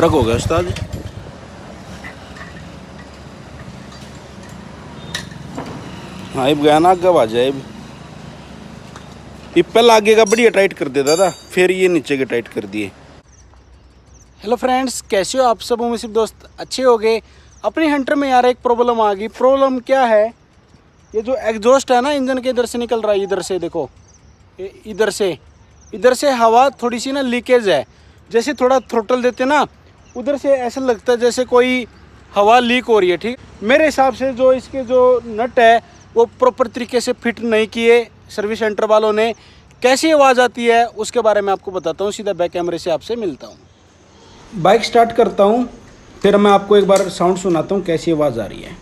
फर्क हो गया उस्ताद। हाँ अब गया ना, आगे आ जाए। पहले आगे का बढ़िया टाइट कर देता था, फिर ये नीचे के टाइट कर दिए। हेलो फ्रेंड्स, कैसे हो आप सब? उम्मीद दोस्त अच्छे हो गए। अपनी हंटर में यार एक प्रॉब्लम आ गई। प्रॉब्लम क्या है? ये जो एग्जॉस्ट है ना, इंजन के इधर से निकल रहा है, इधर से देखो, इधर से हवा थोड़ी सी ना लीकेज है। जैसे थोड़ा थ्रोटल देते ना, उधर से ऐसा लगता है जैसे कोई हवा लीक हो रही है। ठीक, मेरे हिसाब से जो इसके जो नट है वो प्रॉपर तरीके से फिट नहीं किए सर्विस सेंटर वालों ने। कैसी आवाज़ आती है उसके बारे में आपको बताता हूँ। सीधा बैक कैमरे से आपसे मिलता हूँ। बाइक स्टार्ट करता हूँ, फिर मैं आपको एक बार साउंड सुनाता हूँ कैसी आवाज़ आ रही है।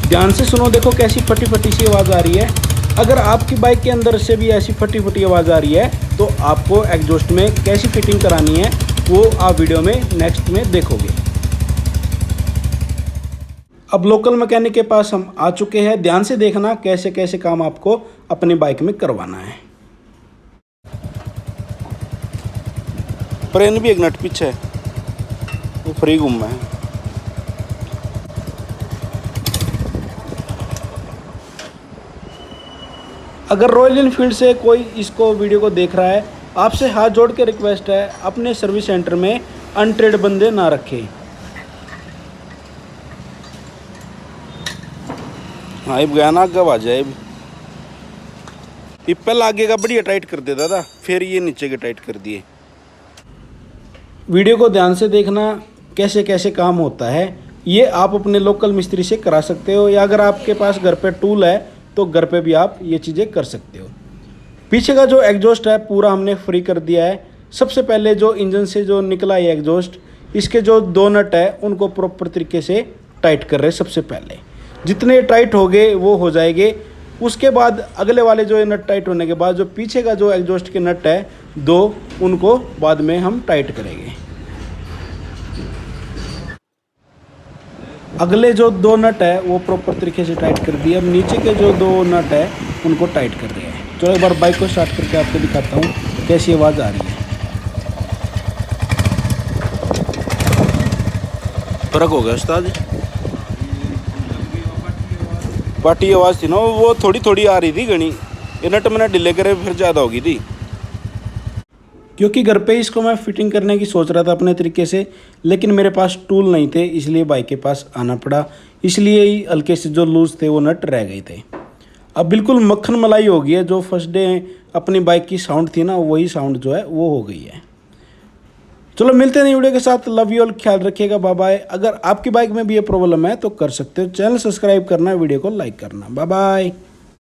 ध्यान से सुनो, देखो कैसी फटी फटी सी आवाज़ आ रही है। अगर आपकी बाइक के अंदर से भी ऐसी फटी फटी आवाज़ आ रही है तो आपको एग्जॉस्ट में कैसी फिटिंग करानी है वो आप वीडियो में नेक्स्ट में देखोगे। अब लोकल मैकेनिक के पास हम आ चुके हैं। ध्यान से देखना कैसे कैसे काम आपको अपनी बाइक में करवाना है। फ्रेन भी एक नट पीछे है, वो फ्री घूम है। अगर रॉयल इनफील्ड से कोई इसको वीडियो को देख रहा है, आपसे हाथ जोड़ के रिक्वेस्ट है, अपने सर्विस सेंटर में अनट्रेड बंदे ना रखें। हाँ अब गया ना, आगे आ जाए। पहले आगे का बढ़िया टाइट कर देता था, फिर ये नीचे के टाइट कर दिए। वीडियो को ध्यान से देखना कैसे कैसे काम होता है। ये आप अपने लोकल मिस्त्री से करा सकते हो, या अगर आपके पास घर पे टूल है तो घर पे भी आप ये चीज़ें कर सकते हो। पीछे का जो एग्जॉस्ट है पूरा हमने फ्री कर दिया है। सबसे पहले जो इंजन से जो निकला है एग्जॉस्ट, इसके जो दो नट है उनको प्रॉपर तरीके से टाइट कर रहे हैं। सबसे पहले जितने टाइट हो गए वो हो जाएंगे। उसके बाद अगले वाले जो नट टाइट होने के बाद जो पीछे का जो एग्जॉस्ट के नट है दो, उनको बाद में हम टाइट करेंगे। अगले जो दो नट है वो प्रॉपर तरीके से टाइट कर दिए। अब नीचे के जो दो नट है उनको टाइट कर रहे हैं। चलो एक बार बाइक को स्टार्ट करके आपको दिखाता हूँ कैसी आवाज़ आ रही है। फर्क हो गया उस्ताद। पार्टी आवाज़ थी ना, वो थोड़ी थोड़ी आ रही थी घनी। ये नट मैंने डिले करे फिर ज़्यादा होगी थी। क्योंकि घर पे इसको मैं फिटिंग करने की सोच रहा था अपने तरीके से, लेकिन मेरे पास टूल नहीं थे, इसलिए बाइक के पास आना पड़ा। इसलिए ही हल्के से जो लूज थे वो नट रह गए थे। अब बिल्कुल मक्खन मलाई हो गई है। जो फर्स्ट डे अपनी बाइक की साउंड थी ना, वही साउंड जो है वो हो गई है। चलो मिलते हैं वीडियो के साथ। लव यू ऑल, ख्याल रखिएगा, बाय बाय। अगर आपकी बाइक में भी ये प्रॉब्लम है तो कर सकते हो। चैनल सब्सक्राइब करना, वीडियो को लाइक करना। Bye bye.